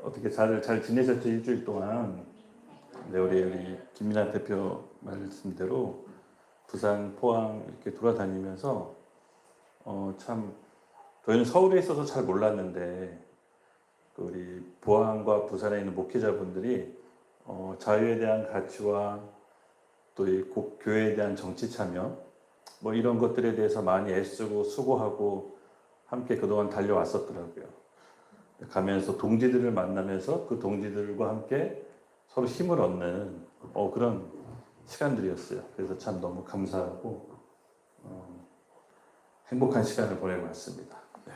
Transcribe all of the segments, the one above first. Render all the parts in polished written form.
어떻게 잘 지내셨죠? 일주일 동안. 네, 우리 김민아 대표 말씀대로 부산, 포항 이렇게 돌아다니면서 참 저희는 서울에 있어서 잘 몰랐는데 그 우리 포항과 부산에 있는 목회자분들이 자유에 대한 가치와 또 이 교회에 대한 정치 참여 뭐 이런 것들에 대해서 많이 애쓰고 수고하고 함께 그동안 달려왔었더라고요. 가면서 동지들을 만나면서 그 동지들과 함께 서로 힘을 얻는 그런 시간들이었어요. 그래서 참 너무 감사하고 행복한 시간을 보내고 왔습니다. 네.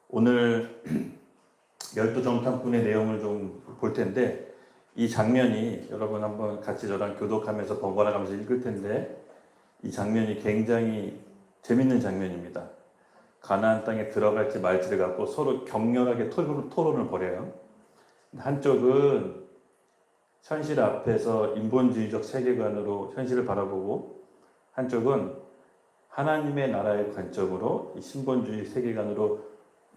오늘 12정탐꾼의 내용을 좀 볼 텐데 이 장면이 여러분 한번 같이 저랑 교독하면서 번갈아 가면서 읽을 텐데 이 장면이 굉장히 재밌는 장면입니다. 가나안 땅에 들어갈지 말지를 갖고 서로 격렬하게 토론을 벌여요. 한쪽은 현실 앞에서 인본주의적 세계관으로 현실을 바라보고 한쪽은 하나님의 나라의 관점으로 이 신본주의 세계관으로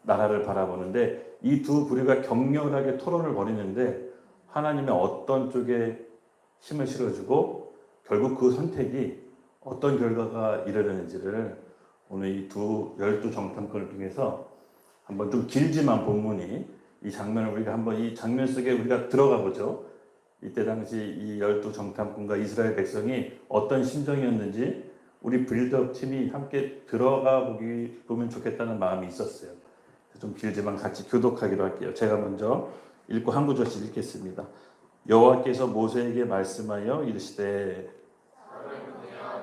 나라를 바라보는데 이 두 부류가 격렬하게 토론을 벌이는데 하나님의 어떤 쪽에 힘을 실어주고 결국 그 선택이 어떤 결과가 이르는지를 오늘 이 12정탐꾼을 통해서 한번 좀 길지만 본문이 이 장면을 우리가 한번 이 장면 속에 우리가 들어가 보죠. 이때 당시 이 12정탐꾼과 이스라엘 백성이 어떤 심정이었는지 우리 빌드업 팀이 함께 들어가 보면 좋겠다는 마음이 있었어요. 좀 길지만 같이 교독하기로 할게요. 제가 먼저 읽고 한 구절씩 읽겠습니다. 여호와께서 모세에게 말씀하여 이르시되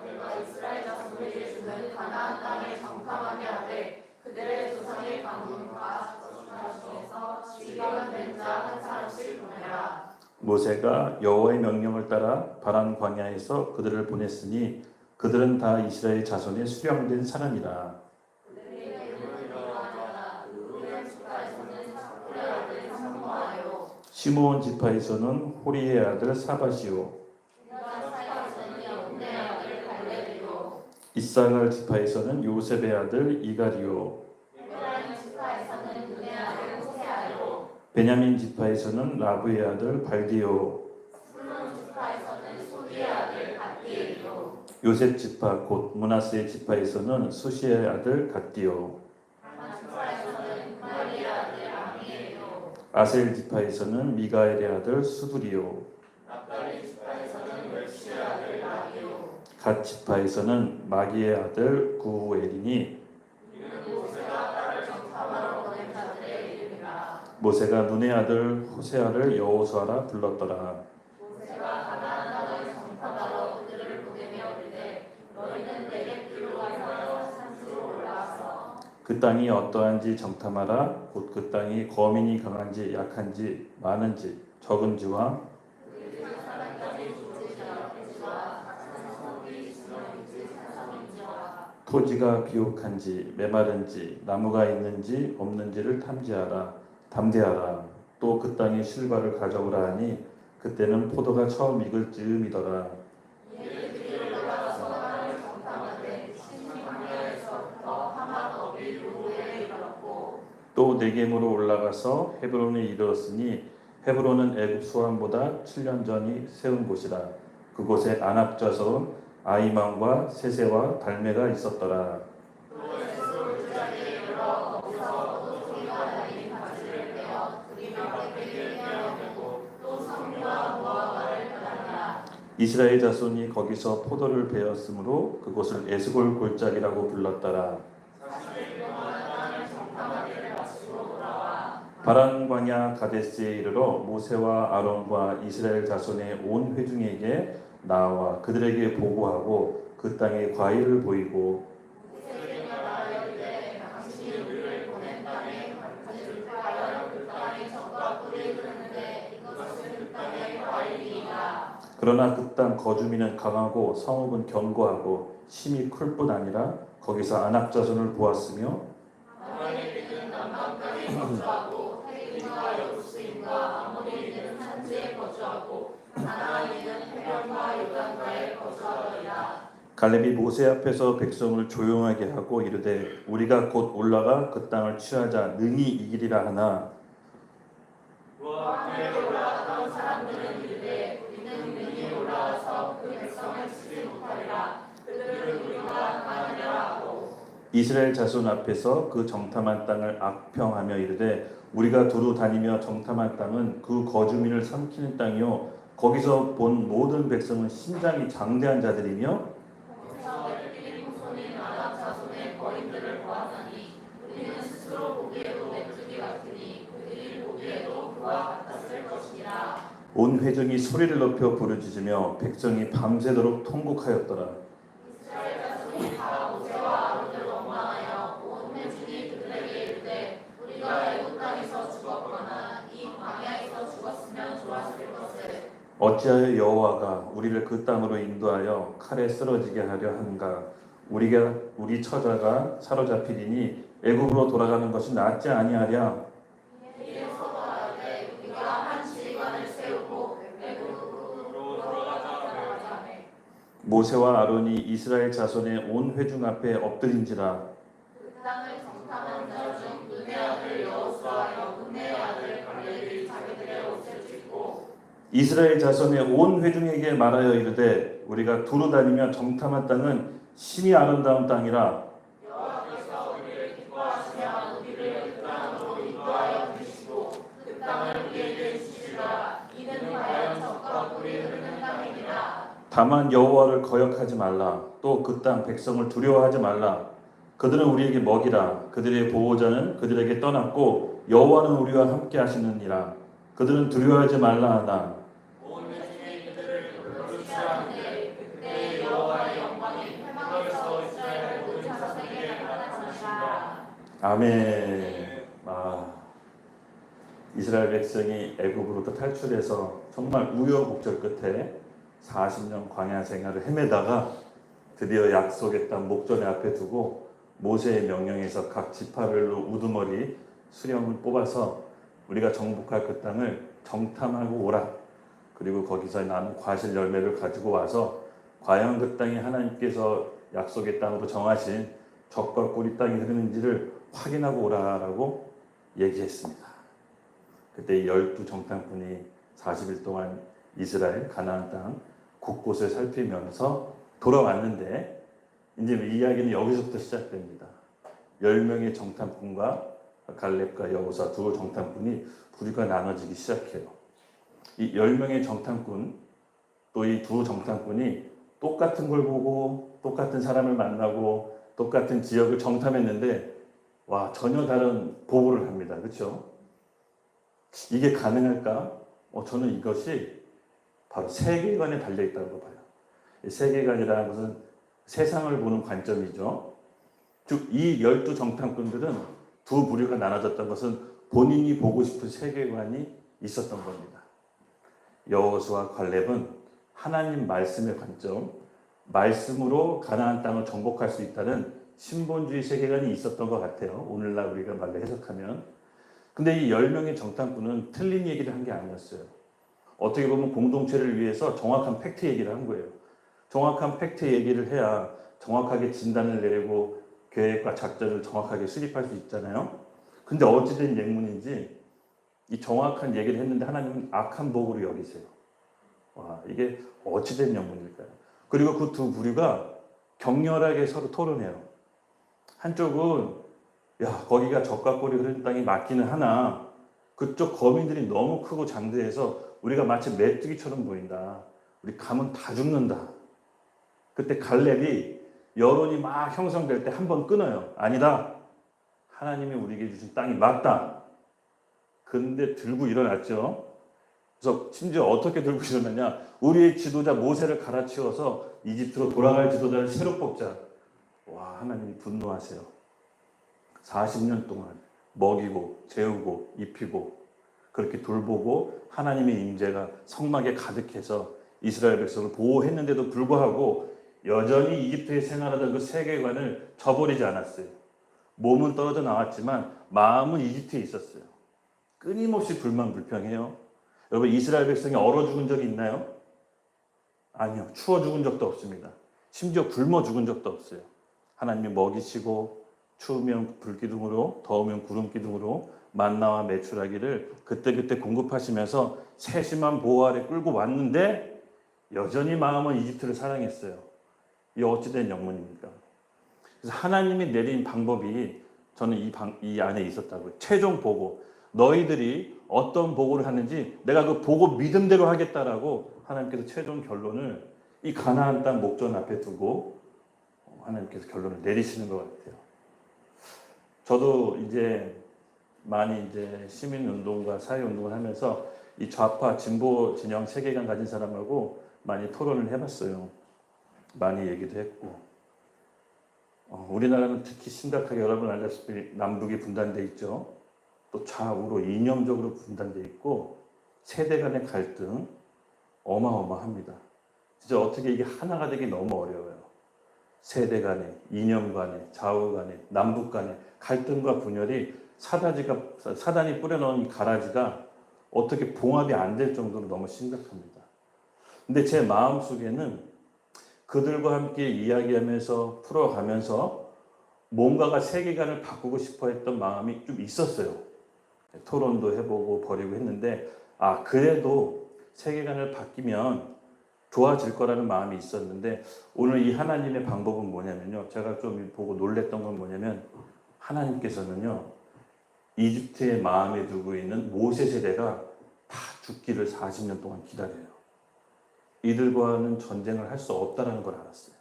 내가 이스라엘 자손에게 주는 가나안 땅에 정탐하게 하되 그들의 조상의 가문과 저주가 중에서 지경은 된 자 한 사람씩 보내라. 모세가 여호와의 명령을 따라 바란 광야에서 그들을 보냈으니 그들은 다 이스라엘 자손의 수령된 사람이라. 시므온 지파에서는 호리의 아들 사밧이요 이사갈 지파에서는 요셉의 아들 이갈이요 베냐민 지파에서는 라브의 아들 발디요 요셉 지파 곧 므낫세 지파에서는 수시의 아들 갓디요 아셀 지파에서는 미가엘의 아들 수두리요 갓 지파에서는 마기의 아들 구엘이니 모세가 눈의 아들 호세아를 여호수아라 불렀더라. 그 땅이 어떠한지 정탐하라. 곧 그 땅이 거민이 강한지 약한지 많은지 적은지와 토지가 비옥한지 메마른지 나무가 있는지 없는지를 담대하라. 또 그 땅의 실과를 가져오라 하니 그때는 포도가 처음 익을 즈음이더라. 또 네겜으로 올라가서 헤브론에 이르렀으니 헤브론은 애굽 수원보다 7년 전이 세운 곳이라. 그곳에 안압자손 아이만과 세세와 달메가 있었더라. 이스라엘 자손이 거기서 포도를 베었으므로 그곳을 에스골 골짜기라고 불렀더라. 바란 광야 가데스에 이르러 모세와 아론과 이스라엘 자손의 온 회중에게 나와 그들에게 보고하고 그 땅에 과일을 보이고 그러나 그 땅 거주민은 강하고 성읍은 견고하고 심히 클 뿐 아니라 거기서 안악 자손을 보았으며 갈렙이 모세 앞에서 백성을 조용하게 하고 이르되 우리가 곧 올라가 그 땅을 취하자 능히 이기리라 하나 그와 함께 올라갔던 사람들은 이르되 우리는 능히 올라가서 그 백성을 치지 못하리라. 그들은 우리가 가느냐 하고 이스라엘 자손 앞에서 그 정탐한 땅을 악평하며 이르되 우리가 두루 다니며 정탐한 땅은 그 거주민을 삼키는 땅이요 거기서 본 모든 백성은 신장이 장대한 자들이며 거기서 햇빛 후손인 아담 자손의 거인들을 보았나니 우리는 스스로 보기에도 메뚜기 같으니 그들이 보기에도 그와 같았을 것이니라. 온 회중이 소리를 높여 부르짖으며 백성이 밤새도록 통곡하였더라. 이스라엘 자손이 다 모세와 아론을 원망하여 온 회중이 그들에게 이르되 우리가 애굽 땅에서 죽었거나 이 광야에서 죽었으면 좋았을 것을 어찌하여 여호와가 우리를 그 땅으로 인도하여 칼에 쓰러지게 하려 하는가? 우리 처자가 사로잡히리니 애굽으로 돌아가는 것이 낫지 아니하랴. 이에서 말하되 우리가 한 지휘관을 세우고 애굽으로 돌아가자. 모세와 아론이 이스라엘 자손의 온 회중 앞에 엎드린지라. 그 땅을 정탐한 자 중 눈의 아들 여호수아와 눈의 아들 갈렙이 자기들의 옷을 찢고 이스라엘 자손의 온 회중에게 말하여 이르되 우리가 두루 다니며 정탐한 땅은 심히 아름다운 땅이라. 여호와께서 우리를 기뻐하시며 우리를 그 땅으로 인도하여 주시고 그 땅을 우리에게 주시리라. 이는 과연 젖과 꿀이 흐르는 땅이니라. 다만 여호와를 거역하지 말라. 또 그 땅 백성을 두려워하지 말라. 그들은 우리에게 먹이라. 그들의 보호자는 그들에게 떠났고 여호와는 우리와 함께 하시느니라. 그들은 두려워하지 말라 하나. 온 회중이 그들을 그렇지 않은데 그때 여호와의 영광이 회막에서 이스라엘 모든 자손에게 나타나시니라. 아멘. 이스라엘 백성이 애굽으로부터 탈출해서 정말 우여곡절 끝에 40년 광야 생활을 헤매다가 드디어 약속의 땅 목전에 앞에 두고 모세의 명령에서 각 지파별로 우두머리 수령을 뽑아서 우리가 정복할 그 땅을 정탐하고 오라. 그리고 거기서 난 과실 열매를 가지고 와서 과연 그 땅이 하나님께서 약속의 땅으로 정하신 젖과 꿀이 땅이 흐르는지를 확인하고 오라라고 얘기했습니다. 그때 이 12 정탐꾼이 40일 동안 이스라엘 가나안 땅 곳곳을 살피면서 돌아왔는데 이제 이 이야기는 여기서부터 시작됩니다. 10명의 정탐꾼과 갈렙과 여호사 두 정탐꾼이 부류가 나눠지기 시작해요. 이 10명의 정탐꾼 또 이 두 정탐꾼이 똑같은 걸 보고 똑같은 사람을 만나고 똑같은 지역을 정탐했는데 와 전혀 다른 보고를 합니다. 그렇죠? 이게 가능할까? 저는 이것이 바로 세계관에 달려있다고 봐요. 세계관이라는 것은 세상을 보는 관점이죠. 즉 이 12 정탐꾼들은 두 부류가 나눠졌던 것은 본인이 보고 싶은 세계관이 있었던 겁니다. 여호수아와 갈렙은 하나님 말씀의 관점, 말씀으로 가나안 땅을 정복할 수 있다는 신본주의 세계관이 있었던 것 같아요. 오늘날 우리가 말로 해석하면. 근데 이 10명의 정탐꾼은 틀린 얘기를 한 게 아니었어요. 어떻게 보면 공동체를 위해서 정확한 팩트 얘기를 한 거예요. 정확한 팩트 얘기를 해야 정확하게 진단을 내리고 계획과 작전을 정확하게 수립할 수 있잖아요. 근데 어찌된 예문인지 이 정확한 얘기를 했는데 하나님은 악한 복으로 여기세요. 와, 이게 어찌된 예문일까요? 그리고 그 두 부류가 격렬하게 서로 토론해요. 한쪽은 야 거기가 젖과 꿀이 흐르는 땅이 맞기는 하나 그쪽 거민들이 너무 크고 장대해서 우리가 마치 메뚜기처럼 보인다. 우리 가면 다 죽는다. 그때 갈렙이 여론이 막 형성될 때 한 번 끊어요. 아니다. 하나님이 우리에게 주신 땅이 맞다. 근데 들고 일어났죠. 그래서 심지어 어떻게 들고 일어났냐. 우리의 지도자 모세를 갈아치워서 이집트로 돌아갈 지도자를 새로 뽑자. 와 하나님이 분노하세요. 40년 동안 먹이고 재우고 입히고 그렇게 돌보고 하나님의 임재가 성막에 가득해서 이스라엘 백성을 보호했는데도 불구하고 여전히 이집트에 생활하던 그 세계관을 저버리지 않았어요. 몸은 떨어져 나왔지만 마음은 이집트에 있었어요. 끊임없이 불만불평해요. 여러분 이스라엘 백성이 얼어 죽은 적이 있나요? 아니요. 추워 죽은 적도 없습니다. 심지어 굶어 죽은 적도 없어요. 하나님이 먹이시고 추우면 불기둥으로 더우면 구름기둥으로 만나와 메추라기를 그때그때 공급하시면서 세심한 보호 아래 끌고 왔는데 여전히 마음은 이집트를 사랑했어요. 이 어찌된 영문입니까? 그래서 하나님이 내린 방법이 저는 이 안에 있었다고요. 최종 보고. 너희들이 어떤 보고를 하는지 내가 그 보고 믿음대로 하겠다라고 하나님께서 최종 결론을 이 가나안 땅 목전 앞에 두고 하나님께서 결론을 내리시는 것 같아요. 저도 이제 많이 이제 시민운동과 사회운동을 하면서 이 좌파 진보 진영 세계관 가진 사람하고 많이 토론을 해봤어요. 많이 얘기도 했고. 우리나라는 특히 심각하게 여러분 알다시피 남북이 분단돼 있죠. 또 좌우로 이념적으로 분단돼 있고 세대 간의 갈등 어마어마합니다. 진짜 어떻게 이게 하나가 되기 너무 어려워요. 세대 간의, 이념 간의, 좌우 간의, 남북 간의 갈등과 분열이 사단이 뿌려놓은 이 가라지가 어떻게 봉합이 안 될 정도로 너무 심각합니다. 근데 제 마음속에는 그들과 함께 이야기하면서 풀어가면서 뭔가가 세계관을 바꾸고 싶어 했던 마음이 좀 있었어요. 토론도 해보고 버리고 했는데 그래도 세계관을 바뀌면 좋아질 거라는 마음이 있었는데 오늘 이 하나님의 방법은 뭐냐면요. 제가 좀 보고 놀랬던 건 뭐냐면 하나님께서는요. 이집트의 마음에 두고 있는 모세 세대가 다 죽기를 40년 동안 기다려요. 이들과는 전쟁을 할 수 없다는 걸 알았어요.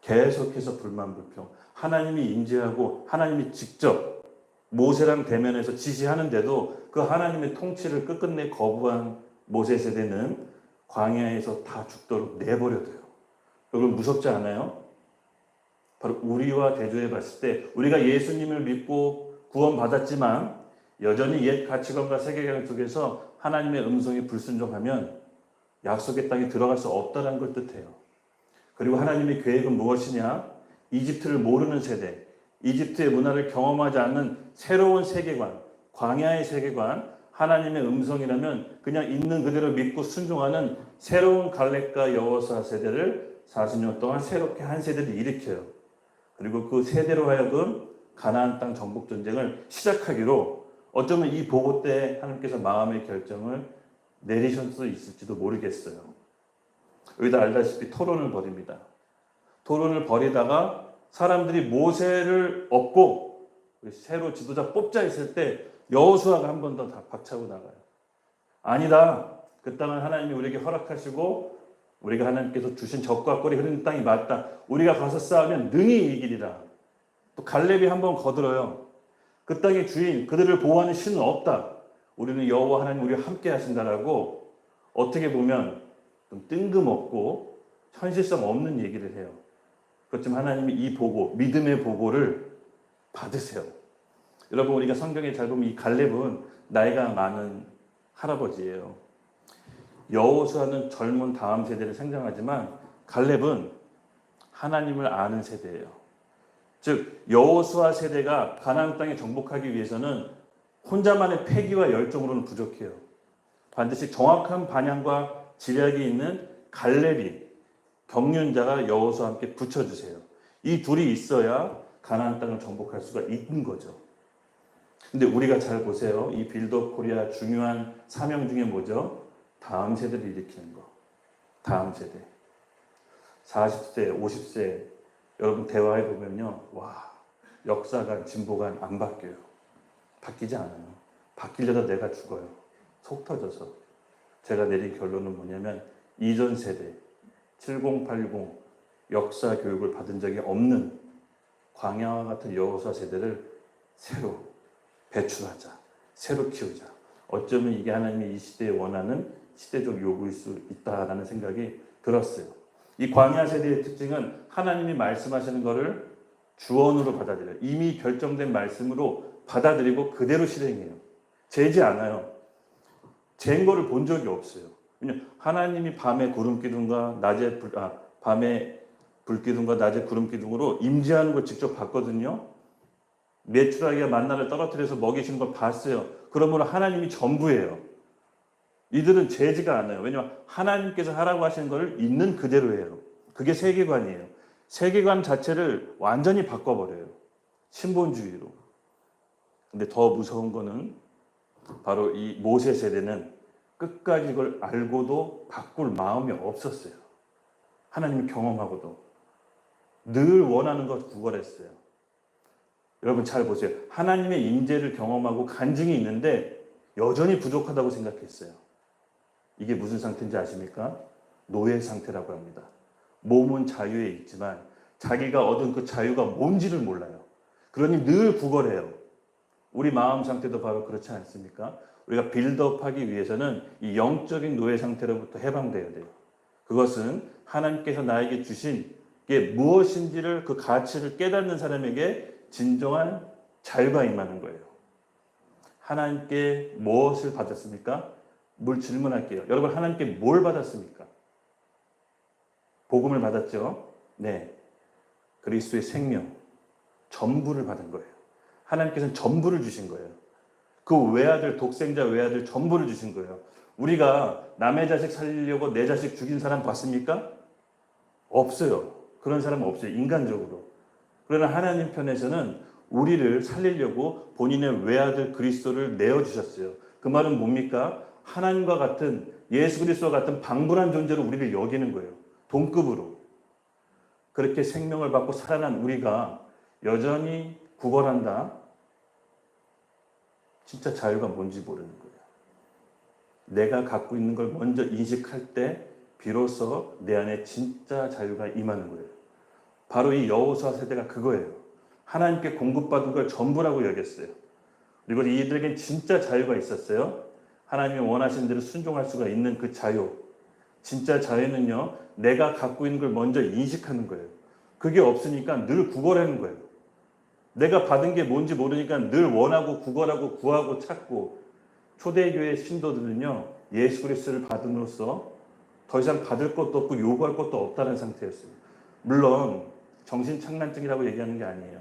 계속해서 불만 불평. 하나님이 인지하고 하나님이 직접 모세랑 대면해서 지시하는데도 그 하나님의 통치를 끝끝내 거부한 모세 세대는 광야에서 다 죽도록 내버려둬요. 여러분 무섭지 않아요? 바로 우리와 대조해 봤을 때 우리가 예수님을 믿고 구원받았지만 여전히 옛 가치관과 세계관 속에서 하나님의 음성에 불순종하면 약속의 땅에 들어갈 수 없다는 걸 뜻해요. 그리고 하나님의 계획은 무엇이냐? 이집트를 모르는 세대, 이집트의 문화를 경험하지 않는 새로운 세계관, 광야의 세계관, 하나님의 음성이라면 그냥 있는 그대로 믿고 순종하는 새로운 갈렙과 여호수아 세대를 40년 동안 새롭게 한 세대를 일으켜요. 그리고 그 세대로 하여금 가나안 땅 정복 전쟁을 시작하기로 어쩌면 이 보고 때 하나님께서 마음의 결정을 내리실 수 있을지도 모르겠어요. 여기다 알다시피 토론을 벌입니다. 토론을 벌이다가 사람들이 모세를 얻고 새로 지도자 뽑자 했을 때 여호수아가 한 번 더 박차고 나가요. 아니다. 그 땅은 하나님이 우리에게 허락하시고 우리가 하나님께서 주신 적과 꿀이 흐르는 땅이 맞다. 우리가 가서 싸우면 능히 이기리라. 또 갈렙이 한 번 거들어요. 그 땅의 주인, 그들을 보호하는 신은 없다. 우리는 여호와 하나님 우리와 함께 하신다라고 어떻게 보면 좀 뜬금없고 현실성 없는 얘기를 해요. 그렇지만 하나님이 이 보고, 믿음의 보고를 받으세요. 여러분 우리가 성경에 잘 보면 이 갈렙은 나이가 많은 할아버지예요. 여호수아는 젊은 다음 세대를 생장하지만 갈렙은 하나님을 아는 세대예요. 즉 여호수아 세대가 가나안 땅에 정복하기 위해서는 혼자만의 패기와 열정으로는 부족해요. 반드시 정확한 반향과 지략이 있는 갈렙이 경륜자가 여호수아와 함께 붙여주세요. 이 둘이 있어야 가나안 땅을 정복할 수가 있는 거죠. 근데 우리가 잘 보세요. 이 빌드업 코리아 중요한 사명 중에 뭐죠? 다음 세대를 일으키는 거. 다음 세대. 40세, 50세 여러분 대화해 보면요. 와, 역사관, 진보관 안 바뀌어요. 바뀌지 않아요. 바뀌려다 내가 죽어요. 속 터져서. 제가 내린 결론은 뭐냐면 이전 세대 7080 역사 교육을 받은 적이 없는 광야와 같은 여호수아 세대를 새로 배출하자. 새로 키우자. 어쩌면 이게 하나님이 이 시대에 원하는 시대적 요구일 수 있다라는 생각이 들었어요. 이 광야 세대의 특징은 하나님이 말씀하시는 것을 주언으로 받아들여요. 이미 결정된 말씀으로 받아들이고 그대로 실행해요. 재지 않아요. 잰 거를 본 적이 없어요. 왜냐하면 하나님이 밤에 구름 기둥과 밤에 불 기둥과 낮에 구름 기둥으로 임재하는 걸 직접 봤거든요. 메추라기가 만나를 떨어뜨려서 먹이시는 걸 봤어요. 그러므로 하나님이 전부예요. 이들은 재지가 않아요. 왜냐하면 하나님께서 하라고 하시는 걸 있는 그대로 해요. 그게 세계관이에요. 세계관 자체를 완전히 바꿔버려요. 신본주의로. 근데 더 무서운 거는 바로 이 모세 세대는 끝까지 이걸 알고도 바꿀 마음이 없었어요. 하나님을 경험하고도 늘 원하는 것 구걸했어요. 여러분 잘 보세요. 하나님의 임재를 경험하고 간증이 있는데 여전히 부족하다고 생각했어요. 이게 무슨 상태인지 아십니까? 노예 상태라고 합니다. 몸은 자유에 있지만 자기가 얻은 그 자유가 뭔지를 몰라요. 그러니 늘 구걸해요. 우리 마음 상태도 바로 그렇지 않습니까? 우리가 빌드업하기 위해서는 이 영적인 노예 상태로부터 해방되어야 돼요. 그것은 하나님께서 나에게 주신 게 무엇인지를 그 가치를 깨닫는 사람에게 진정한 자유가 임하는 거예요. 하나님께 무엇을 받았습니까? 뭘 질문할게요. 여러분 하나님께 뭘 받았습니까? 복음을 받았죠? 네. 그리스도의 생명, 전부를 받은 거예요. 하나님께서는 전부를 주신 거예요. 그 외아들, 독생자 외아들 전부를 주신 거예요. 우리가 남의 자식 살리려고 내 자식 죽인 사람 봤습니까? 없어요. 그런 사람은 없어요. 인간적으로. 그러나 하나님 편에서는 우리를 살리려고 본인의 외아들 그리스도를 내어주셨어요. 그 말은 뭡니까? 하나님과 같은 예수 그리스도와 같은 방불한 존재로 우리를 여기는 거예요. 동급으로. 그렇게 생명을 받고 살아난 우리가 여전히 구걸한다. 진짜 자유가 뭔지 모르는 거예요. 내가 갖고 있는 걸 먼저 인식할 때 비로소 내 안에 진짜 자유가 임하는 거예요. 바로 이 여호수아 세대가 그거예요. 하나님께 공급받은 걸 전부라고 여겼어요. 그리고 이들에겐 진짜 자유가 있었어요. 하나님이 원하시는 대로 순종할 수가 있는 그 자유. 진짜 자유는요, 내가 갖고 있는 걸 먼저 인식하는 거예요. 그게 없으니까 늘 구걸하는 거예요. 내가 받은 게 뭔지 모르니까 늘 원하고 구걸하고 구하고 찾고. 초대교회 신도들은요, 예수 그리스도를 받음으로써 더 이상 받을 것도 없고 요구할 것도 없다는 상태였어요. 물론 정신착란증이라고 얘기하는 게 아니에요.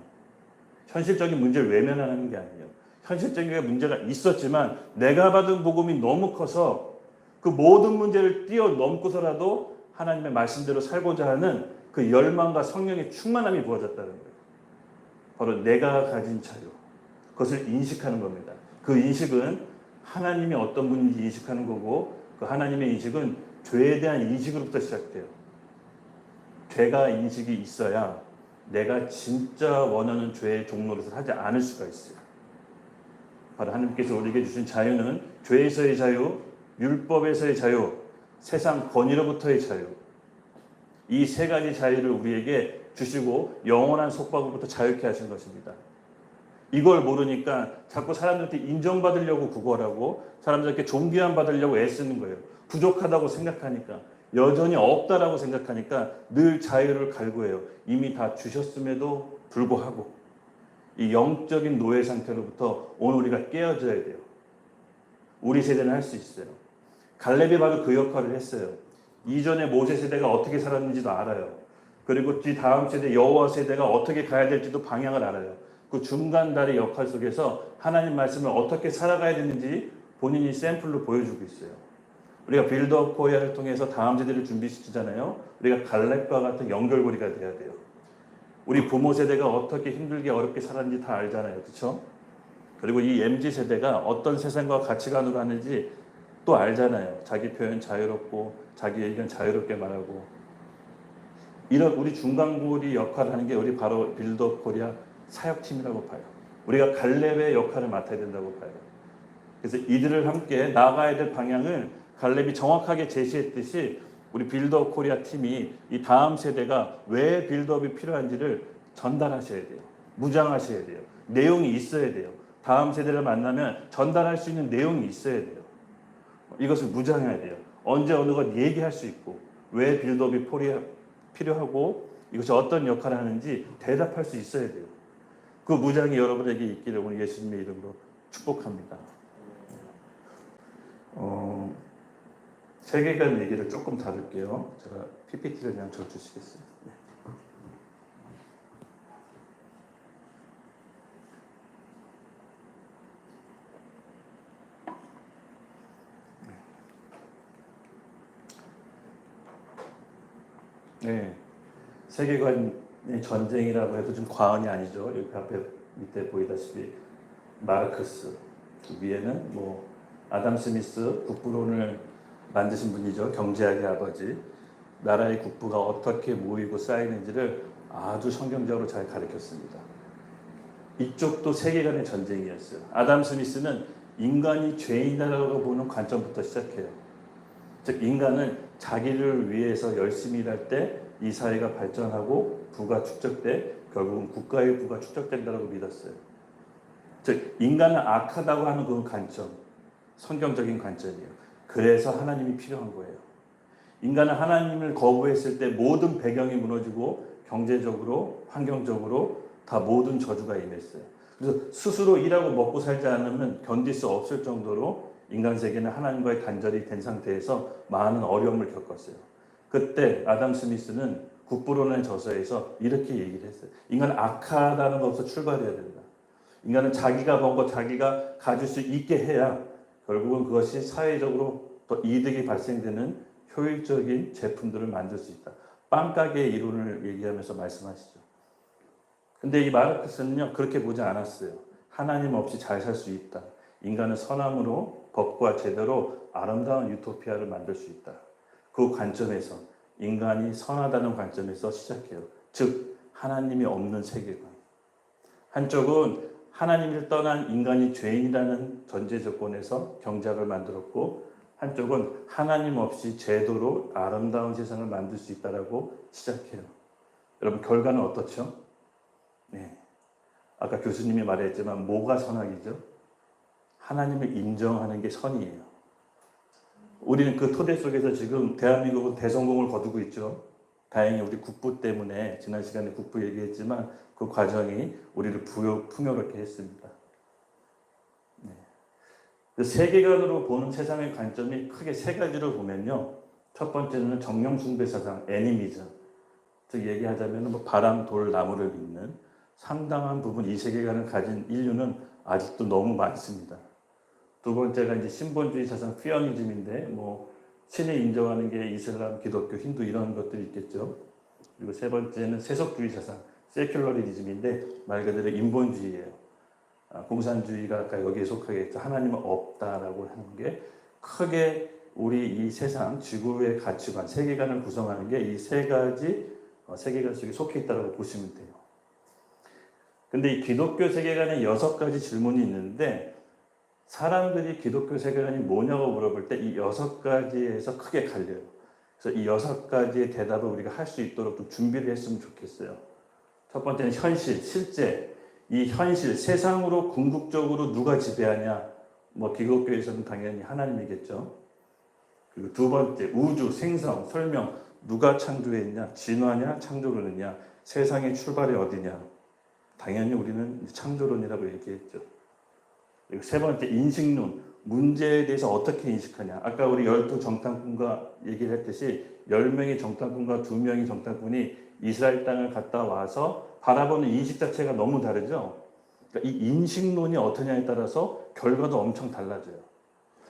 현실적인 문제를 외면하는 게 아니에요. 현실적인 문제가 있었지만 내가 받은 복음이 너무 커서 그 모든 문제를 뛰어넘고서라도 하나님의 말씀대로 살고자 하는 그 열망과 성령의 충만함이 부어졌다는 거예요. 바로 내가 가진 자유. 그것을 인식하는 겁니다. 그 인식은 하나님이 어떤 분인지 인식하는 거고, 그 하나님의 인식은 죄에 대한 인식으로부터 시작돼요. 죄가 인식이 있어야 내가 진짜 원하는 죄의 종노릇을 하지 않을 수가 있어요. 바로 하나님께서 우리에게 주신 자유는 죄에서의 자유, 율법에서의 자유, 세상 권위로부터의 자유. 이 세 가지 자유를 우리에게 주시고 영원한 속박으로부터 자유케 하신 것입니다. 이걸 모르니까 자꾸 사람들한테 인정받으려고 구걸하고 사람들에게 존귀함 받으려고 애쓰는 거예요. 부족하다고 생각하니까, 여전히 없다라고 생각하니까 늘 자유를 갈구해요. 이미 다 주셨음에도 불구하고. 이 영적인 노예 상태로부터 오늘 우리가 깨어져야 돼요. 우리 세대는 할 수 있어요. 갈렙이 바로 그 역할을 했어요. 이전에 모세 세대가 어떻게 살았는지도 알아요. 그리고 뒤 다음 세대 여호와 세대가 어떻게 가야 될지도 방향을 알아요. 그 중간 다리 역할 속에서 하나님 말씀을 어떻게 살아가야 되는지 본인이 샘플로 보여주고 있어요. 우리가 빌드업 코리아를 통해서 다음 세대를 준비시키잖아요. 우리가 갈렙과 같은 연결고리가 돼야 돼요. 우리 부모 세대가 어떻게 힘들게 어렵게 살았는지 다 알잖아요. 그렇죠? 그리고 이 MZ세대가 어떤 세상과 가치관으로 하는지 또 알잖아요. 자기 표현 자유롭고 자기 의견 자유롭게 말하고. 이런 우리 중간고리 역할을 하는 게 우리 바로 빌드업 코리아 사역팀이라고 봐요. 우리가 갈렙의 역할을 맡아야 된다고 봐요. 그래서 이들을 함께 나아가야 될 방향을 갈렙이 정확하게 제시했듯이 우리 빌드업 코리아 팀이 이 다음 세대가 왜 빌드업이 필요한지를 전달하셔야 돼요. 무장하셔야 돼요. 내용이 있어야 돼요. 다음 세대를 만나면 전달할 수 있는 내용이 있어야 돼요. 이것을 무장해야 돼요. 언제 어느 것 얘기할 수 있고 왜 빌드업이 필요하고 이것이 어떤 역할을 하는지 대답할 수 있어야 돼요. 그 무장이 여러분에게 있기를 오늘 예수님의 이름으로 축복합니다. 세계관 얘기를 조금 다룰게요. 제가 PPT를 그냥 져주시겠어요? 네. 네. 세계관의 전쟁이라고 해도 좀 과언이 아니죠. 여기 앞에 밑에 보이다시피 마르크스, 그 위에는 뭐 아담 스미스 국부론을 만드신 분이죠. 경제학의 아버지. 나라의 국부가 어떻게 모이고 쌓이는지를 아주 성경적으로 잘 가르쳤습니다. 이쪽도 세계관의 전쟁이었어요. 아담 스미스는 인간이 죄인이라고 보는 관점부터 시작해요. 즉 인간은 자기를 위해서 열심히 일할 때 이 사회가 발전하고 부가 축적돼 결국은 국가의 부가 축적된다고 믿었어요. 즉 인간은 악하다고 하는 그 관점, 성경적인 관점이에요. 그래서 하나님이 필요한 거예요. 인간은 하나님을 거부했을 때 모든 배경이 무너지고 경제적으로, 환경적으로 다 모든 저주가 임했어요. 그래서 스스로 일하고 먹고 살지 않으면 견딜 수 없을 정도로 인간 세계는 하나님과의 단절이 된 상태에서 많은 어려움을 겪었어요. 그때 아담 스미스는 국부론의 저서에서 이렇게 얘기를 했어요. 인간은 악하다는 것부터 출발해야 된다. 인간은 자기가 번 거 자기가 가질 수 있게 해야 결국은 그것이 사회적으로 더 이득이 발생되는 효율적인 제품들을 만들 수 있다. 빵가게의 이론을 얘기하면서 말씀하시죠. 근데 이 마르크스는요 그렇게 보지 않았어요. 하나님 없이 잘 살 수 있다. 인간은 선함으로 법과 제대로 아름다운 유토피아를 만들 수 있다. 그 관점에서 인간이 선하다는 관점에서 시작해요. 즉 하나님이 없는 세계관. 한쪽은 하나님을 떠난 인간이 죄인이라는 전제 조건에서 경작을 만들었고 한쪽은 하나님 없이 제도로 아름다운 세상을 만들 수 있다라고 시작해요. 여러분 결과는 어떻죠? 네. 아까 교수님이 말했지만 뭐가 선악이죠? 하나님을 인정하는 게 선이에요. 우리는 그 토대 속에서 지금 대한민국은 대성공을 거두고 있죠. 다행히 우리 국부 때문에 지난 시간에 국부 얘기했지만 그 과정이 우리를 풍요롭게 했습니다. 네. 그 세계관으로 보는 세상의 관점이 크게 세 가지로 보면요. 첫 번째는 정령숭배 사상, 애니미즘. 즉 얘기하자면 뭐 바람, 돌, 나무를 믿는 상당한 부분 이 세계관을 가진 인류는 아직도 너무 많습니다. 두 번째가 이제 신본주의 사상, 피어니즘인데 뭐 신을 인정하는 게 이슬람, 기독교, 힌두 이런 것들이 있겠죠. 그리고 세 번째는 세속주의 사상, 세큘러리즘인데 말 그대로 인본주의예요. 공산주의가 아까 여기에 속하겠죠. 하나님은 없다라고 하는 게 크게 우리 이 세상, 지구의 가치관, 세계관을 구성하는 게 이 세 가지 세계관 속에 속해 있다고 보시면 돼요. 근데 이 기독교 세계관에 6가지 질문이 있는데 사람들이 기독교 세계관이 뭐냐고 물어볼 때 이 6가지에서 크게 갈려요. 그래서 이 6가지의 대답을 우리가 할 수 있도록 좀 준비를 했으면 좋겠어요. 첫 번째는 현실, 실제. 이 현실, 세상으로 궁극적으로 누가 지배하냐? 뭐 기독교에서는 당연히 하나님이겠죠. 그리고 두 번째, 우주, 생성, 설명. 누가 창조했냐? 진화냐? 창조론이냐? 세상의 출발이 어디냐? 당연히 우리는 창조론이라고 얘기했죠. 그리고 세 번째, 인식론. 문제에 대해서 어떻게 인식하냐. 아까 우리 12정탐꾼과 얘기를 했듯이 10명의 정탐꾼과 2명의 정탐꾼이 이스라엘 땅을 갔다 와서 바라보는 인식 자체가 너무 다르죠. 그러니까 이 인식론이 어떠냐에 따라서 결과도 엄청 달라져요.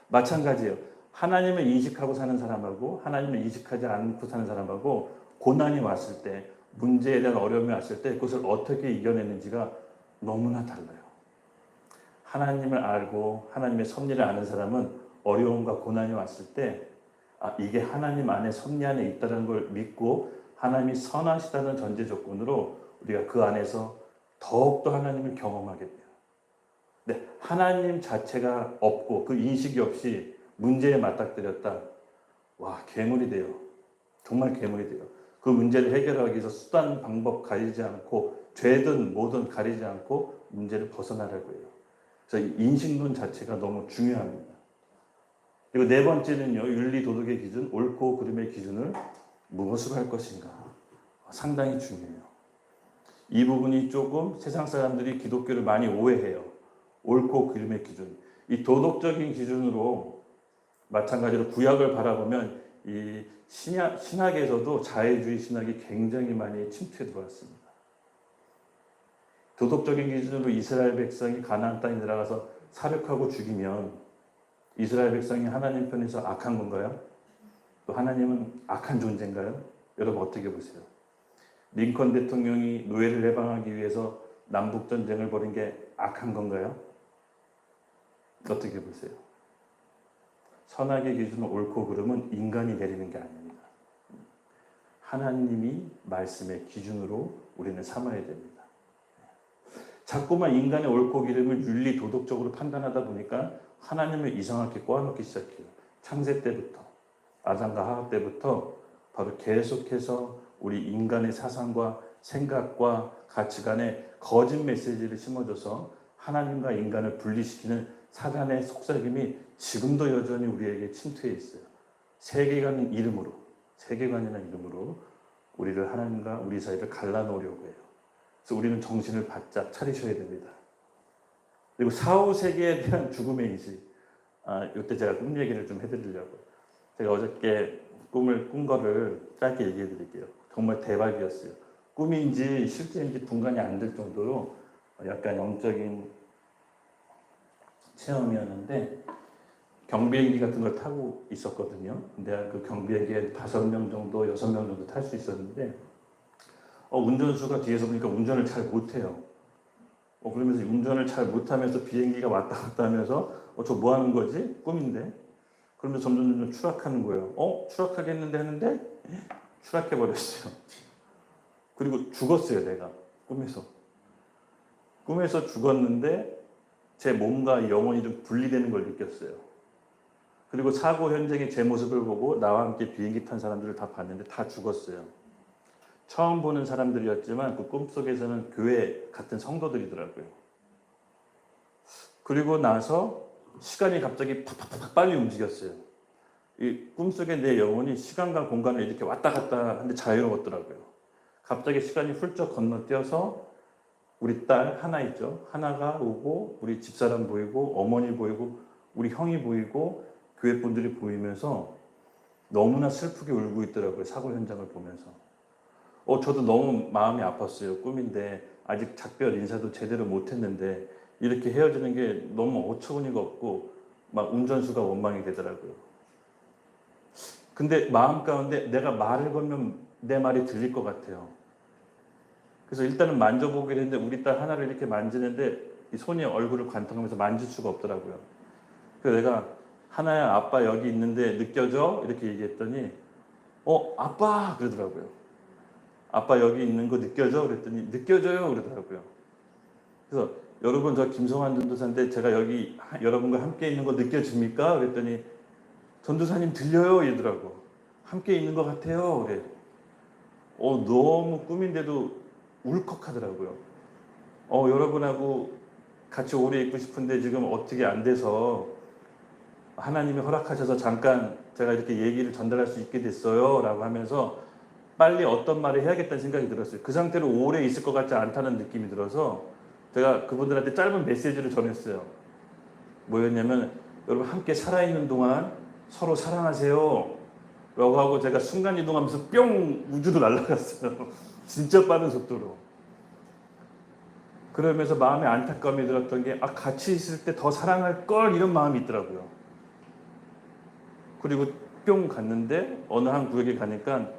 마찬가지예요. 하나님을 인식하고 사는 사람하고 하나님을 인식하지 않고 사는 사람하고 고난이 왔을 때, 문제에 대한 어려움이 왔을 때 그것을 어떻게 이겨내는지가 너무나 달라요. 하나님을 알고 하나님의 섭리를 아는 사람은 어려움과 고난이 왔을 때 이게 하나님 안에 섭리 안에 있다는 걸 믿고 하나님이 선하시다는 전제 조건으로 우리가 그 안에서 더욱더 하나님을 경험하게 돼요. 근데 하나님 자체가 없고 그 인식이 없이 문제에 맞닥뜨렸다. 와, 괴물이 돼요. 정말 괴물이 돼요. 그 문제를 해결하기 위해서 수단, 방법 가리지 않고 죄든 뭐든 가리지 않고 문제를 벗어나려고 해요. 그래서 인식론 자체가 너무 중요합니다. 그리고 네 번째는요, 윤리 도덕의 기준, 옳고 그름의 기준을 무엇으로 할 것인가. 상당히 중요해요. 이 부분이 조금 세상 사람들이 기독교를 많이 오해해요. 옳고 그름의 기준. 이 도덕적인 기준으로 마찬가지로 구약을 바라보면 이 신학에서도 자애주의 신학이 굉장히 많이 침투해 들어왔습니다. 도덕적인 기준으로 이스라엘 백성이 가나안 땅에 들어가서 살육하고 죽이면 이스라엘 백성이 하나님 편에서 악한 건가요? 또 하나님은 악한 존재인가요? 여러분 어떻게 보세요? 링컨 대통령이 노예를 해방하기 위해서 남북전쟁을 벌인 게 악한 건가요? 어떻게 보세요? 선악의 기준은 옳고 그름은 인간이 내리는 게 아닙니다. 하나님이 말씀의 기준으로 우리는 삼아야 됩니다. 자꾸만 인간의 옳고 그름을 윤리 도덕적으로 판단하다 보니까 하나님을 이상하게 꼬아놓기 시작해요. 창세 때부터, 아담과 하와 때부터 바로 계속해서 우리 인간의 사상과 생각과 가치관에 거짓 메시지를 심어줘서 하나님과 인간을 분리시키는 사단의 속삭임이 지금도 여전히 우리에게 침투해 있어요. 세계관이라는 이름으로 우리를 하나님과 우리 사이를 갈라놓으려고 해요. 그래서 우리는 정신을 바짝 차리셔야 됩니다. 그리고 사후 세계에 대한 죽음의 인식. 이때 제가 꿈 얘기를 좀 해드리려고. 제가 어저께 꿈을 꾼 거를 짧게 얘기해 드릴게요. 정말 대박이었어요. 꿈인지 실제인지 분간이 안 될 정도로 약간 영적인 체험이었는데 경비행기 같은 걸 타고 있었거든요. 내가 그 경비행기에 5명 정도, 6명 정도 탈 수 있었는데 운전수가 뒤에서 보니까 운전을 잘 못해요. 그러면서 운전을 잘 못하면서 비행기가 왔다 갔다 하면서 저 뭐 하는 거지? 꿈인데. 그러면서 점점 추락하는 거예요. 추락하겠는데 했는데 추락해버렸어요. 그리고 죽었어요, 내가. 꿈에서 죽었는데 제 몸과 영혼이 좀 분리되는 걸 느꼈어요. 그리고 사고 현장에 제 모습을 보고 나와 함께 비행기 탄 사람들을 다 봤는데 다 죽었어요. 처음 보는 사람들이었지만 그 꿈속에서는 교회 같은 성도들이더라고요. 그리고 나서 시간이 갑자기 팍팍팍 빨리 움직였어요. 이 꿈속에 내 영혼이 시간과 공간을 이렇게 왔다 갔다 하는데 자유로웠더라고요. 갑자기 시간이 훌쩍 건너뛰어서 우리 딸 하나 있죠. 하나가 오고 우리 집사람 보이고 어머니 보이고 우리 형이 보이고 교회 분들이 보이면서 너무나 슬프게 울고 있더라고요. 사고 현장을 보면서. 저도 너무 마음이 아팠어요. 꿈인데 아직 작별 인사도 제대로 못했는데 이렇게 헤어지는 게 너무 어처구니가 없고 막 운전수가 원망이 되더라고요. 근데 마음 가운데 내가 말을 걸면 내 말이 들릴 것 같아요. 그래서 일단은 만져보기로 했는데 우리 딸 하나를 이렇게 만지는데 이 손이 얼굴을 관통하면서 만질 수가 없더라고요. 그래서 내가 하나야 아빠 여기 있는데 느껴져? 이렇게 얘기했더니 아빠 그러더라고요. 아빠 여기 있는 거 느껴져? 그랬더니 느껴져요 그러더라고요. 그래서 여러분 저 김성환 전도사인데 제가 여기 여러분과 함께 있는 거 느껴집니까? 그랬더니 전도사님 들려요 이러더라고. 함께 있는 것 같아요. 그래. 너무 꿈인데도 울컥하더라고요. 여러분하고 같이 오래 있고 싶은데 지금 어떻게 안 돼서 하나님이 허락하셔서 잠깐 제가 이렇게 얘기를 전달할 수 있게 됐어요 라고 하면서 빨리 어떤 말을 해야겠다는 생각이 들었어요. 그 상태로 오래 있을 것 같지 않다는 느낌이 들어서 제가 그분들한테 짧은 메시지를 전했어요. 뭐였냐면 여러분 함께 살아있는 동안 서로 사랑하세요 라고 하고 제가 순간이동하면서 뿅 우주로 날아갔어요. 진짜 빠른 속도로. 그러면서 마음에 안타까움이 들었던 게 같이 있을 때 더 사랑할 걸 이런 마음이 있더라고요. 그리고 뿅 갔는데 어느 한 구역에 가니까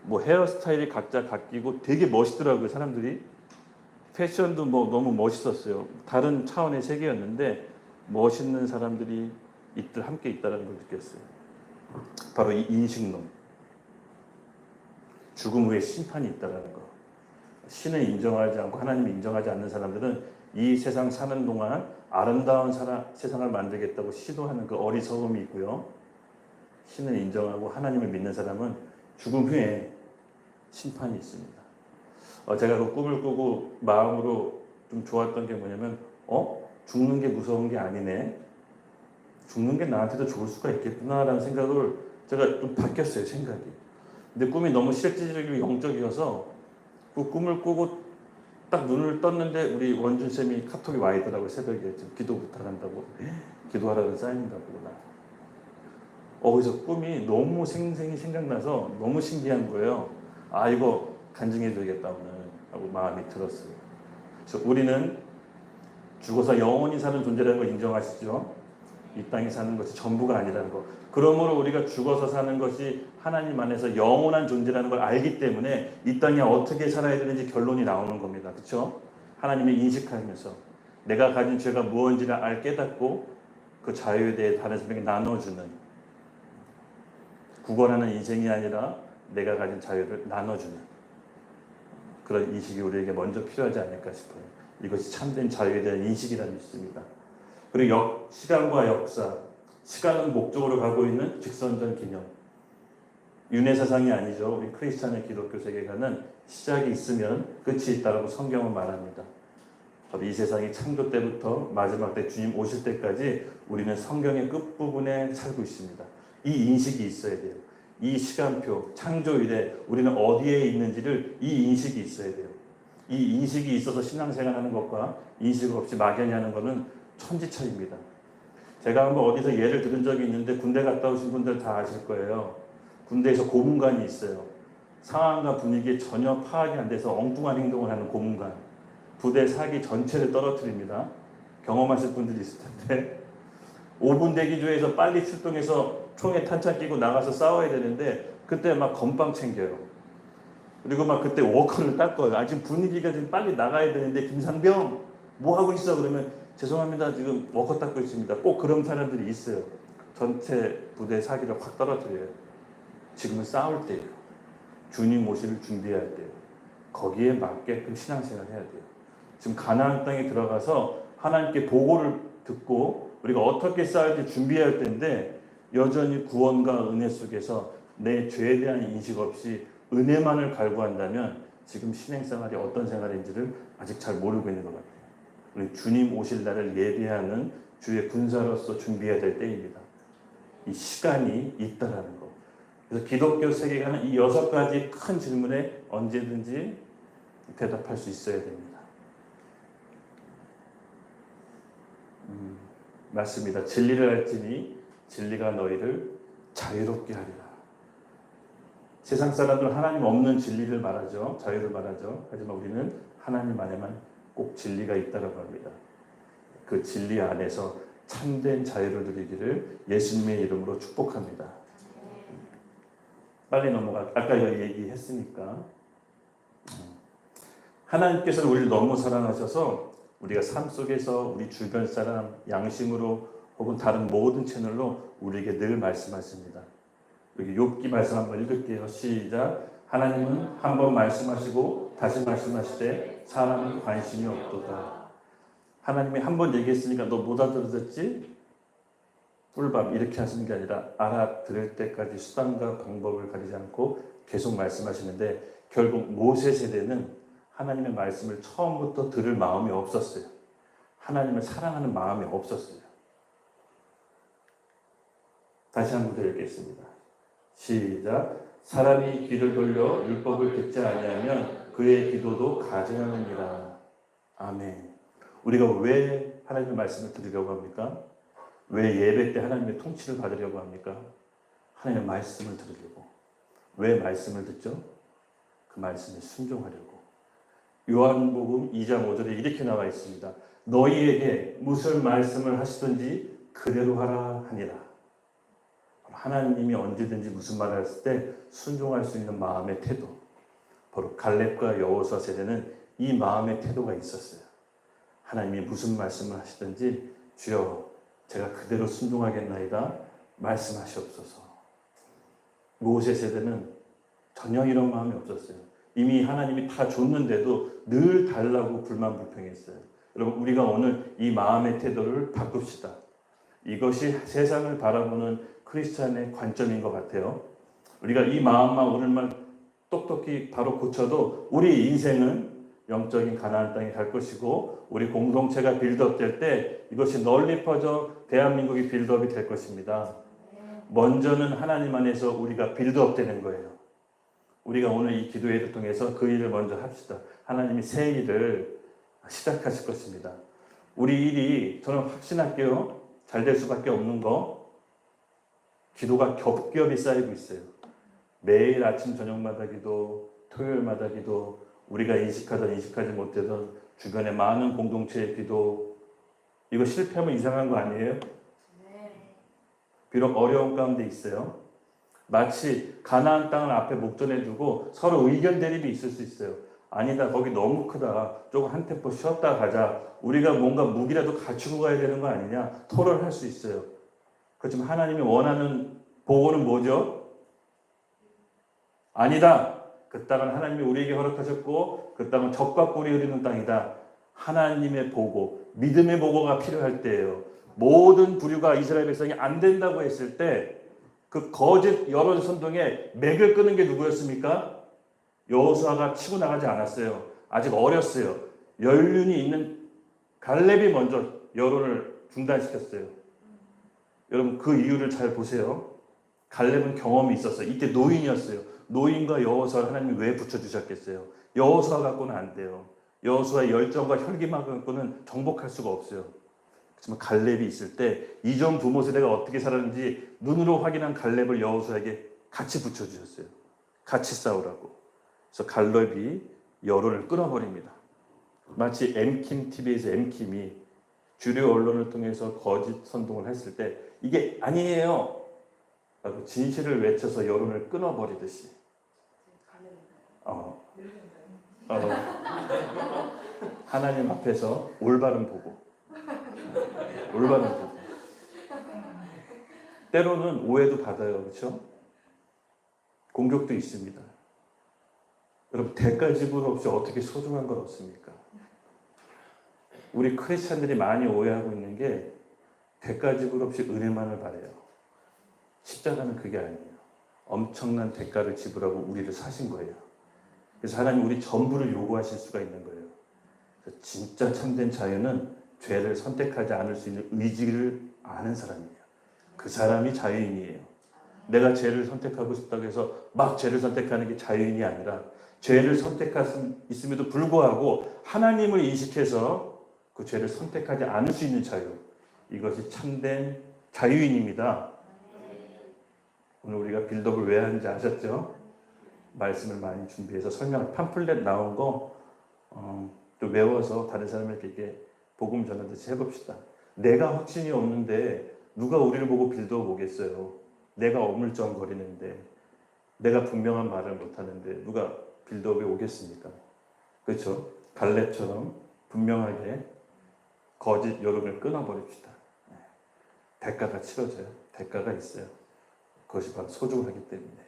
뭐 헤어스타일이 각자 바뀌고 되게 멋있더라고요. 사람들이. 패션도 뭐 너무 멋있었어요. 다른 차원의 세계였는데 멋있는 사람들이 함께 있다는 걸 느꼈어요. 바로 이 인식론. 죽음 후에 심판이 있다는 거. 신을 인정하지 않고 하나님을 인정하지 않는 사람들은 이 세상 사는 동안 아름다운 세상을 만들겠다고 시도하는 그 어리석음이 있고요. 신을 인정하고 하나님을 믿는 사람은 죽음 후에 심판이 있습니다. 제가 그 꿈을 꾸고 마음으로 좀 좋았던 게 뭐냐면 죽는 게 무서운 게 아니네. 죽는 게 나한테도 좋을 수가 있겠구나라는 생각을 제가 좀 바뀌었어요. 생각이. 근데 꿈이 너무 실질적이고 영적이어서 그 꿈을 꾸고 딱 눈을 떴는데 우리 원준 쌤이 카톡이 와 있더라고요. 새벽에 지금 기도 부탁한다고. 기도하라는 사인인가 보구나. 그래서 꿈이 너무 생생히 생각나서 너무 신기한 거예요. 이거 간증해줘야겠다 오늘 하고 마음이 들었어요. 그래서 우리는 죽어서 영원히 사는 존재라는 걸 인정하시죠? 이 땅에 사는 것이 전부가 아니라는 거. 그러므로 우리가 죽어서 사는 것이 하나님 안에서 영원한 존재라는 걸 알기 때문에 이 땅에 어떻게 살아야 되는지 결론이 나오는 겁니다. 그렇죠? 하나님을 인식하면서 내가 가진 죄가 무엇인지를 깨닫고 그 자유에 대해 다른 사람에게 나눠주는, 구걸하는 인생이 아니라 내가 가진 자유를 나눠주는 그런 인식이 우리에게 먼저 필요하지 않을까 싶어요. 이것이 참된 자유에 대한 인식이라 믿습니다. 그리고 시간과 역사, 시간은 목적으로 가고 있는 직선적 기념. 윤회 사상이 아니죠. 우리 크리스찬의 기독교 세계관은 시작이 있으면 끝이 있다고 성경은 말합니다. 바로 이 세상이 창조 때부터 마지막 때 주님 오실 때까지 우리는 성경의 끝부분에 살고 있습니다. 이 인식이 있어야 돼요. 이 시간표, 창조 이래 우리는 어디에 있는지를 이 인식이 있어야 돼요. 이 인식이 있어서 신앙생활하는 것과 인식 없이 막연히 하는 것은 천지차이입니다. 제가 한번 어디서 예를 들은 적이 있는데 군대 갔다 오신 분들 다 아실 거예요. 군대에서 고문관이 있어요. 상황과 분위기에 전혀 파악이 안 돼서 엉뚱한 행동을 하는 고문관. 부대 사기 전체를 떨어뜨립니다. 경험하실 분들이 있을 텐데 5분 대기조에서 빨리 출동해서 총에 탄창 끼고 나가서 싸워야 되는데 그때 막 건빵 챙겨요. 그리고 막 그때 워커를 닦아요. 지금 분위기가 지금 빨리 나가야 되는데 김상병 뭐 하고 있어? 그러면 죄송합니다. 지금 워커 닦고 있습니다. 꼭 그런 사람들이 있어요. 전체 부대 사기를 확 떨어뜨려요. 지금은 싸울 때예요. 주님 오실 준비해야 돼요. 거기에 맞게끔 신앙생활 해야 돼요. 지금 가나안 땅에 들어가서 하나님께 보고를 듣고 우리가 어떻게 싸울지 준비해야 할 텐데 여전히 구원과 은혜 속에서 내 죄에 대한 인식 없이 은혜만을 갈구한다면 지금 신앙생활이 어떤 생활인지를 아직 잘 모르고 있는 것 같아요. 우리 주님 오실 날을 예비하는 주의 군사로서 준비해야 될 때입니다. 이 시간이 있다라는 것. 그래서 기독교 세계관은 이 6가지 큰 질문에 언제든지 대답할 수 있어야 됩니다. 맞습니다. 진리를 알지니 진리가 너희를 자유롭게 하리라. 세상 사람들은 하나님 없는 진리를 말하죠. 자유를 말하죠. 하지만 우리는 하나님 안에만 꼭 진리가 있다고 합니다. 그 진리 안에서 참된 자유를 누리기를 예수님의 이름으로 축복합니다. 빨리 넘어가. 아까 얘기했으니까. 하나님께서는 우리를 너무 사랑하셔서 우리가 삶 속에서 우리 주변 사람 양심으로 혹은 다른 모든 채널로 우리에게 늘 말씀하십니다. 여기 욥기 말씀 한번 읽을게요. 시작. 하나님은 한 번 말씀하시고 다시 말씀하시되 사람은 관심이 없도다. 하나님이 한 번 얘기했으니까 너 못 알아들었지? 꿀밤 이렇게 하시는 게 아니라 알아들을 때까지 수단과 방법을 가리지 않고 계속 말씀하시는데 결국 모세 세대는 하나님의 말씀을 처음부터 들을 마음이 없었어요. 하나님을 사랑하는 마음이 없었어요. 다시 한 번 더 읽겠습니다. 시작. 사람이 귀를 돌려 율법을 듣지 아니하면 그의 기도도 가증하느니라. 아멘. 우리가 왜 하나님의 말씀을 들으려고 합니까? 왜 예배 때 하나님의 통치를 받으려고 합니까? 하나님의 말씀을 들으려고. 왜 말씀을 듣죠? 그 말씀에 순종하려고. 요한복음 2장 5절에 이렇게 나와 있습니다. 너희에게 무슨 말씀을 하시든지 그대로 하라 하니라. 하나님이 언제든지 무슨 말을 했을 때 순종할 수 있는 마음의 태도. 바로 갈렙과 여호수아 세대는 이 마음의 태도가 있었어요. 하나님이 무슨 말씀을 하시든지 주여 제가 그대로 순종하겠나이다 말씀하시옵소서. 모세 세대는 전혀 이런 마음이 없었어요. 이미 하나님이 다 줬는데도 늘 달라고 불만불평했어요. 여러분 우리가 오늘 이 마음의 태도를 바꿉시다. 이것이 세상을 바라보는 크리스찬의 관점인 것 같아요. 우리가 이 마음만 오늘만 똑똑히 바로 고쳐도 우리 인생은 영적인 가나안 땅에 갈 것이고 우리 공동체가 빌드업 될 때 이것이 널리 퍼져 대한민국이 빌드업이 될 것입니다. 먼저는 하나님 안에서 우리가 빌드업 되는 거예요. 우리가 오늘 이 기도회를 통해서 그 일을 먼저 합시다. 하나님이 새 일을 시작하실 것입니다. 우리 일이 저는 확신할게요. 잘 될 수밖에 없는 거 기도가 겹겹이 쌓이고 있어요. 매일 아침 저녁마다 기도, 토요일마다 기도, 우리가 인식하던 인식하지 못하던 주변의 많은 공동체의 기도. 이거 실패하면 이상한 거 아니에요? 비록 어려운 가운데 있어요. 마치 가나안 땅을 앞에 목전에 두고 서로 의견 대립이 있을 수 있어요. 아니다, 거기 너무 크다, 조금 한 템포 쉬었다 가자, 우리가 뭔가 무기라도 갖추고 가야 되는 거 아니냐, 토론할 수 있어요. 그렇지만 하나님이 원하는 보고는 뭐죠? 아니다. 그 땅은 하나님이 우리에게 허락하셨고 그 땅은 적과 꿀이 흐르는 땅이다. 하나님의 보고, 믿음의 보고가 필요할 때예요. 모든 부류가 이스라엘 백성이 안 된다고 했을 때 그 거짓 여론 선동에 맥을 끄는 게 누구였습니까? 여호수아가 치고 나가지 않았어요. 아직 어렸어요. 연륜이 있는 갈렙이 먼저 여론을 중단시켰어요. 여러분 그 이유를 잘 보세요. 갈렙은 경험이 있었어요. 이때 노인이었어요. 노인과 여호수아를 하나님이 왜 붙여주셨겠어요? 여호수아 갖고는 안 돼요. 여호수아의 열정과 혈기만 갖고는 정복할 수가 없어요. 그렇지만 갈렙이 있을 때 이전 부모 세대가 어떻게 살았는지 눈으로 확인한 갈렙을 여호수아에게 같이 붙여주셨어요. 같이 싸우라고. 그래서 갈렙이 여론을 끊어버립니다. 마치 엠킴 TV에서 엠킴이 주류 언론을 통해서 거짓 선동을 했을 때 이게 아니에요 라고 진실을 외쳐서 여론을 끊어버리듯이 하나님 앞에서 올바른 보고 때로는 오해도 받아요. 그렇죠? 공격도 있습니다. 여러분 대가 지불 없이 어떻게 소중한 건 없습니까? 우리 크리스찬들이 많이 오해하고 있는 게 대가 지불 없이 은혜만을 바래요. 십자가는 그게 아니에요. 엄청난 대가를 지불하고 우리를 사신 거예요. 그래서 하나님 우리 전부를 요구하실 수가 있는 거예요. 그래서 진짜 참된 자유는 죄를 선택하지 않을 수 있는 의지를 아는 사람이에요. 그 사람이 자유인이에요. 내가 죄를 선택하고 싶다고 해서 막 죄를 선택하는 게 자유인이 아니라 죄를 선택할 수 있음에도 불구하고 하나님을 인식해서 그 죄를 선택하지 않을 수 있는 자유. 이것이 참된 자유인입니다. 오늘 우리가 빌드업을 왜 하는지 아셨죠? 말씀을 많이 준비해서 설명, 팜플렛 나온 거 또 외워서 다른 사람에게 복음 전하듯이 해봅시다. 내가 확신이 없는데 누가 우리를 보고 빌드업 오겠어요? 내가 어물쩡거리는데 내가 분명한 말을 못하는데 누가 빌드업에 오겠습니까? 그렇죠? 갈렙처럼 분명하게 거짓 여론을 끊어버립시다. 대가가 치러져요. 대가가 있어요. 그것이 바로 소중하기 때문에.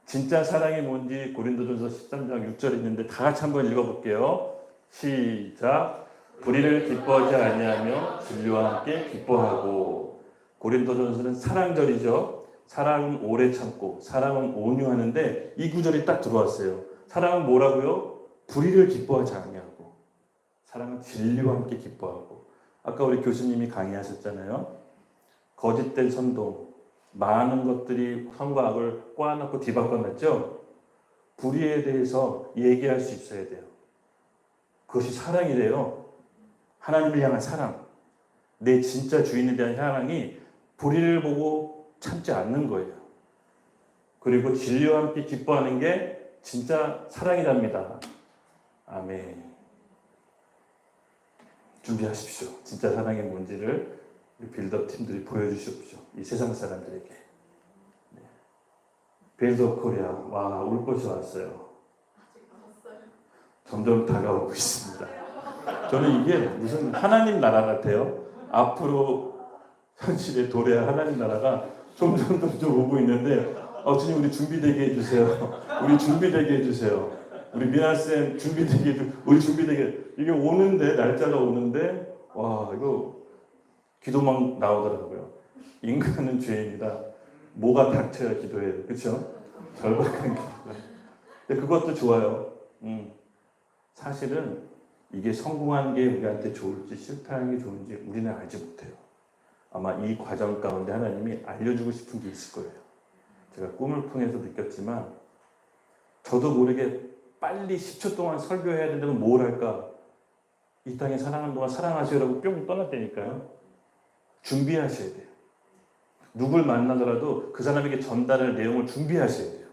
진짜 사랑이 뭔지 고린도전서 13장 6절 있는데 다 같이 한번 읽어볼게요. 시작. 불의를 기뻐하지 아니하며 진리와 함께 기뻐하고. 고린도전서는 사랑절이죠. 사랑은 오래 참고 사랑은 온유하는데 이 구절이 딱 들어왔어요. 사랑은 뭐라고요? 불의를 기뻐하지 아니하고 사랑은 진리와 함께 기뻐하고. 아까 우리 교수님이 강의하셨잖아요. 거짓된 선동, 많은 것들이 선과 악을 꽈놓고 뒤바꿔놨죠. 불의에 대해서 얘기할 수 있어야 돼요. 그것이 사랑이래요. 하나님을 향한 사랑. 내 진짜 주인에 대한 사랑이 불의를 보고 참지 않는 거예요. 그리고 진리와 함께 기뻐하는 게 진짜 사랑이랍니다. 아멘. 준비하십시오. 진짜 사랑이 뭔지를 우리 빌드업 팀들이 보여주십시오. 이 세상 사람들에게. 네. 빌드업 코리아, 와, 올 것이 왔어요. 점점 다가오고 있습니다. 저는 이게 무슨 하나님 나라 같아요. 앞으로 현실에 도래할 하나님 나라가 점점 오고 있는데, 주님 우리 준비되게 해주세요. 우리 준비되게 해주세요. 우리 미나쌤 준비되게 해주세요. 우리 준비되게. 이게 오는데, 날짜가 오는데, 와, 이거 기도만 나오더라고요. 인간은 죄인이다. 뭐가 닥쳐야 기도해요. 그렇죠? 절박한 기도. 근데 그것도 좋아요. 사실은 이게 성공한 게 우리한테 좋을지 실패하는 게 좋은지 우리는 알지 못해요. 아마 이 과정 가운데 하나님이 알려주고 싶은 게 있을 거예요. 제가 꿈을 통해서 느꼈지만 저도 모르게 빨리 10초 동안 설교해야 된다면 뭘 할까? 이 땅에 사랑하는 동안 사랑하시라고 뿅 떠났다니까요. 준비하셔야 돼요. 누굴 만나더라도 그 사람에게 전달할 내용을 준비하셔야 돼요.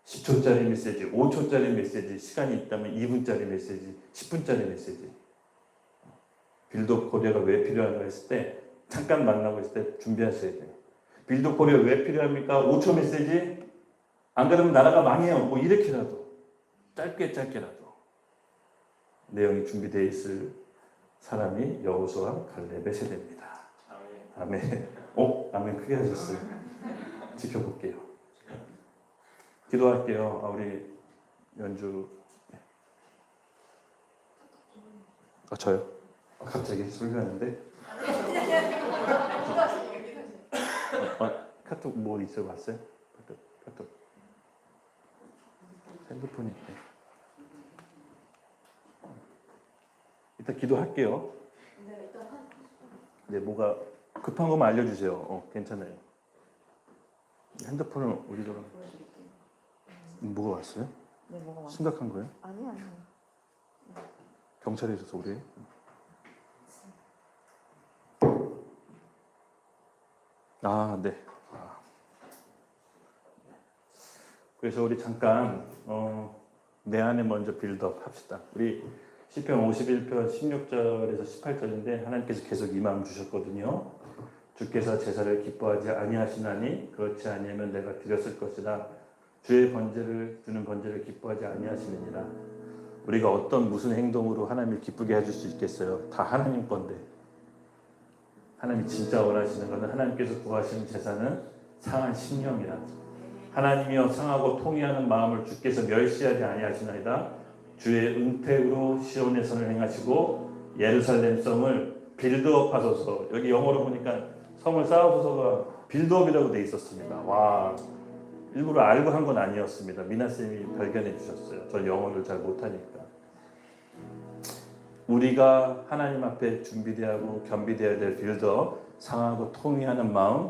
10초짜리 메시지, 5초짜리 메시지, 시간이 있다면 2분짜리 메시지, 10분짜리 메시지. 빌드업 코리아가 왜 필요한가 했을 때 잠깐 만나고 있을 때 준비하셔야 돼요. 빌드업 코리아 왜 필요합니까? 5초 메시지? 안 그러면 나라가 망해요. 뭐 이렇게라도 짧게라도 내용이 준비되어 있을 사람이 여호수아 갈렙의 세대입니다. 아멘. 아멘 크게 하셨어요. 지켜볼게요. 기도할게요. 우리 연주. 저요? 갑자기 소리가 나는데. 카톡 뭐 있어 봤어요? 카톡. 핸드폰이 있네. 일단 기도할게요. 네, 뭐가 급한 거만 알려주세요. 괜찮아요. 핸드폰을 우리가 뭐가 왔어요? 네, 뭐가 왔어요? 심각한 거예요? 아니요. 경찰에 있어서 우리. 네. 그래서 우리 잠깐 내 안에 먼저 빌드업 합시다. 우리 시편 51편 16절에서 18절인데 하나님께서 계속 이 마음 주셨거든요. 주께서 제사를 기뻐하지 아니하시나니 그렇지 아니하면 내가 드렸을 것이라. 주의 번제를 주는 번제를 기뻐하지 아니하시느니라. 우리가 무슨 행동으로 하나님을 기쁘게 해줄 수 있겠어요? 다 하나님 건데. 하나님이 진짜 원하시는 것은 하나님께서 구하시는 제사는 상한 심령이라. 하나님이여 상하고 통회하는 마음을 주께서 멸시하지 아니하시나이다. 주의 은택으로 시온의 선을 행하시고 예루살렘 성을 빌드업하소서. 여기 영어로 보니까 성을 쌓아소서가 빌드업이라고 돼 있었습니다. 와, 일부러 알고 한 건 아니었습니다. 미나쌤이 발견해 주셨어요. 전 영어를 잘 못하니까. 우리가 하나님 앞에 준비되고 겸비되어야 될 빌드업, 상하고 통회하는 마음,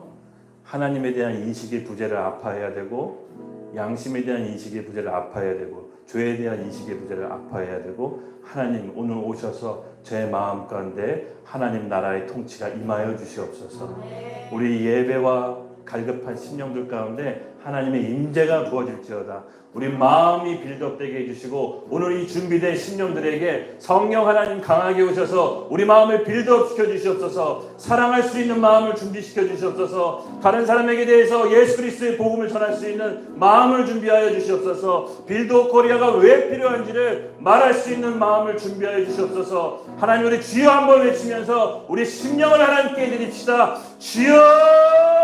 하나님에 대한 인식의 부재를 아파해야 되고, 양심에 대한 인식의 부재를 아파해야 되고, 죄에 대한 인식의 부재를 아파해야 되고, 하나님 오늘 오셔서 제 마음 가운데 하나님 나라의 통치가 임하여 주시옵소서. 우리 예배와 갈급한 심령들 가운데 하나님의 임재가 부어질지어다. 우리 마음이 빌드업되게 해주시고 오늘 이 준비된 심령들에게 성령 하나님 강하게 오셔서 우리 마음을 빌드업 시켜주시옵소서. 사랑할 수 있는 마음을 준비시켜 주시옵소서. 다른 사람에게 대해서 예수 그리스도의 복음을 전할 수 있는 마음을 준비하여 주시옵소서. 빌드업 코리아가 왜 필요한지를 말할 수 있는 마음을 준비하여 주시옵소서. 하나님 우리 주여 한번 외치면서 우리 심령을 하나님께 드립시다. 주여!